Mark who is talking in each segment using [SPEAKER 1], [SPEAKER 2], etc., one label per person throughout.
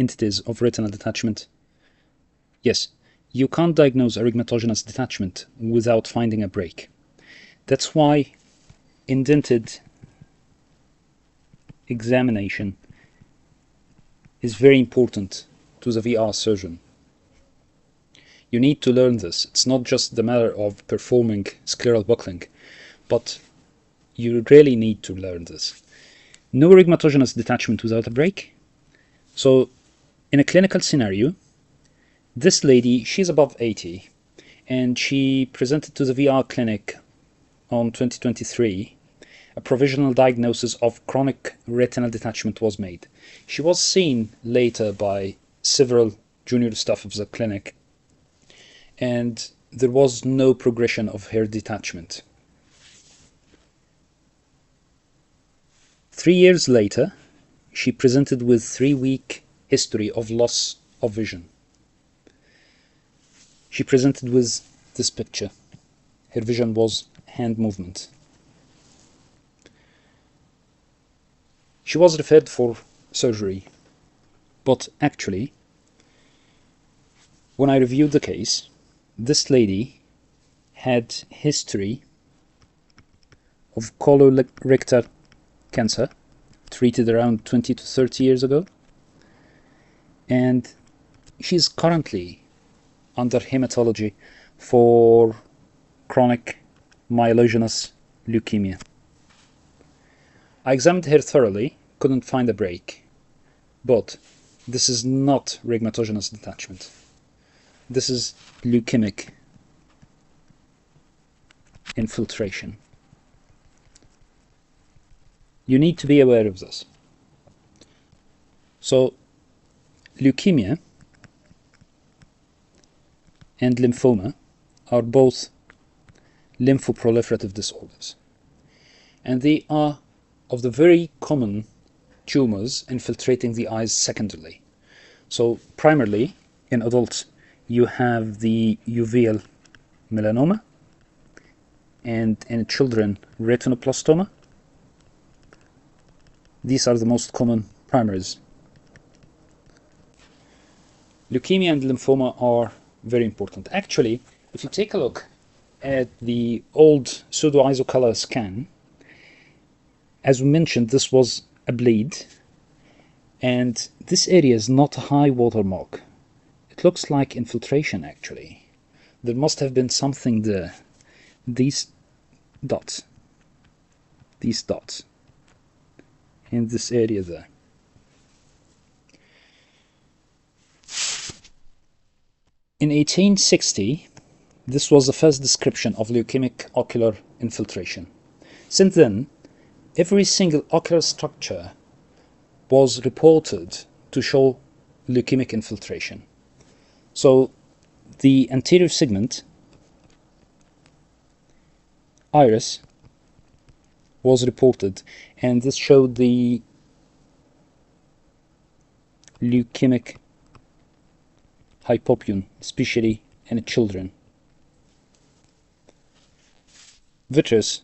[SPEAKER 1] entities of retinal detachment? Yes, you can't diagnose a rhegmatogenous detachment without finding a break. That's why indented examination is very important to the VR surgeon. You need to learn this. It's not just the matter of performing scleral buckling, but you really need to learn this. No rhegmatogenous detachment without a break. So in a clinical scenario, this lady, she's above 80, and she presented to the VR clinic on 2023. A provisional diagnosis of chronic retinal detachment was made. She was seen later by several junior staff of the clinic, and there was no progression of her detachment. 3 years later, she presented with 3-week history of loss of vision. She presented with this picture. Her vision was hand movement. She was referred for surgery, but actually, when I reviewed the case, this lady had history of colorectal cancer, treated around 20 to 30 years ago, and she's currently under hematology for chronic myelogenous leukemia. I examined her thoroughly, couldn't find a break, but this is not rhegmatogenous detachment. This is leukemic infiltration. You need to be aware of this. So, leukemia and lymphoma are both lymphoproliferative disorders, and they are of the very common tumors infiltrating the eyes secondarily. So primarily in adults you have the uveal melanoma, and in children retinoblastoma. These are the most common primaries. Leukemia and lymphoma are very important. Actually, if you take a look at the old pseudo-isocolor scan, as we mentioned, this was a bleed, and this area is not a high watermark. It looks like infiltration actually. There must have been something there. These dots in this area there. In 1860, this was the first description of leukemic ocular infiltration. Since then, every single ocular structure was reported to show leukemic infiltration. So the anterior segment, iris, was reported, and this showed the leukemic hypopyon, especially in children. Vitreous,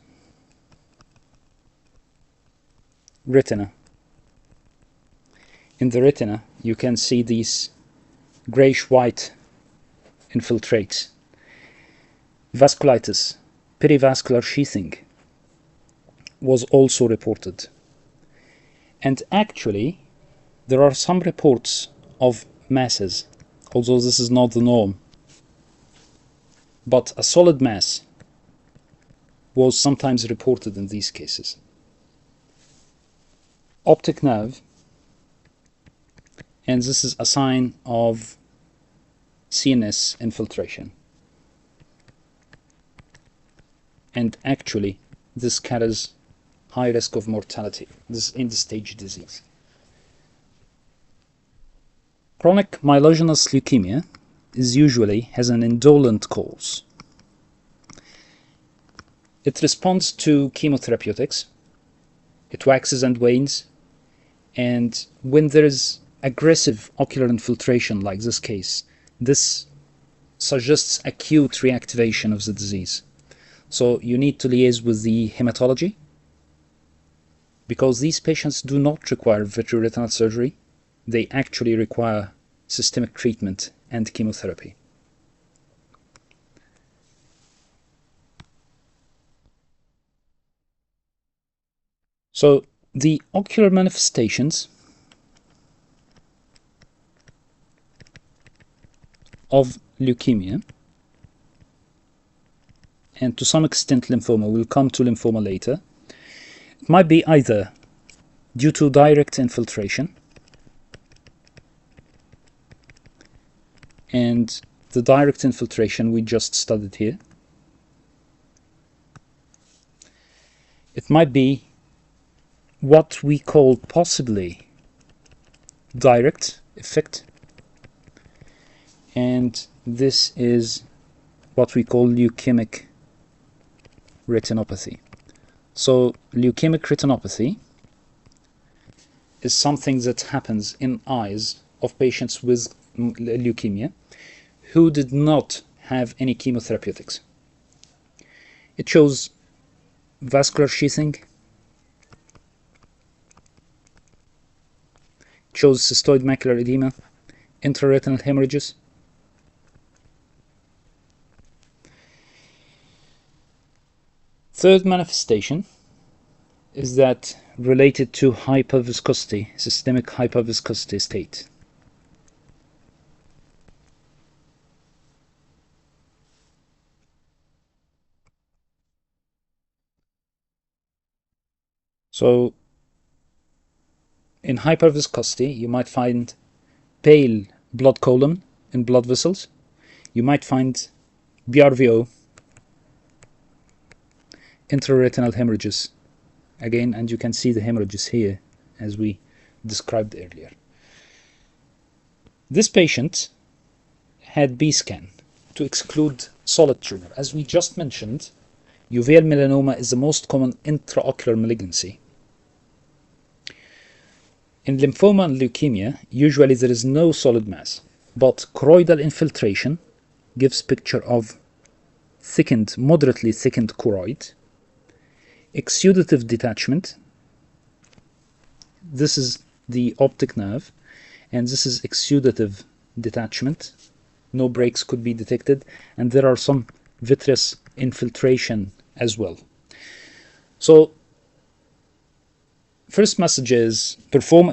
[SPEAKER 1] retina. In the retina, you can see these grayish-white infiltrates. Vasculitis, perivascular sheathing, was also reported. And actually, there are some reports of masses, although this is not the norm. But a solid mass was sometimes reported in these cases. Optic nerve, and this is a sign of CNS infiltration. And actually, this carries high risk of mortality, this end-stage disease. Chronic myelogenous leukemia usually has an indolent cause. It responds to chemotherapeutics, it waxes and wanes, and when there is aggressive ocular infiltration like this case, this suggests acute reactivation of the disease. So you need to liaise with the hematology, because these patients do not require vitreoretinal surgery. they actually require systemic treatment and chemotherapy. So the ocular manifestations of leukemia, and to some extent lymphoma, we'll come to lymphoma later, it might be either due to direct infiltration, and the direct infiltration we just studied here. It might be what we call possibly direct effect, and this is what we call leukemic retinopathy. So leukemic retinopathy is something that happens in eyes of patients with leukemia who did not have any chemotherapeutics. It shows vascular sheathing, it shows cystoid macular edema, intraretinal hemorrhages. Third manifestation is that related to hyperviscosity, systemic hyperviscosity state. So in hyperviscosity, you might find pale blood column in blood vessels. You might find BRVO, intraretinal hemorrhages, again, and you can see the hemorrhages here as we described earlier. This patient had B-scan to exclude solid tumor. As we just mentioned, uveal melanoma is the most common intraocular malignancy. In lymphoma and leukemia, usually there is no solid mass, but choroidal infiltration gives picture of thickened, moderately thickened choroid. Exudative detachment, this is the optic nerve, and this is exudative detachment. No breaks could be detected, and there are some vitreous infiltration as well. So first message is perform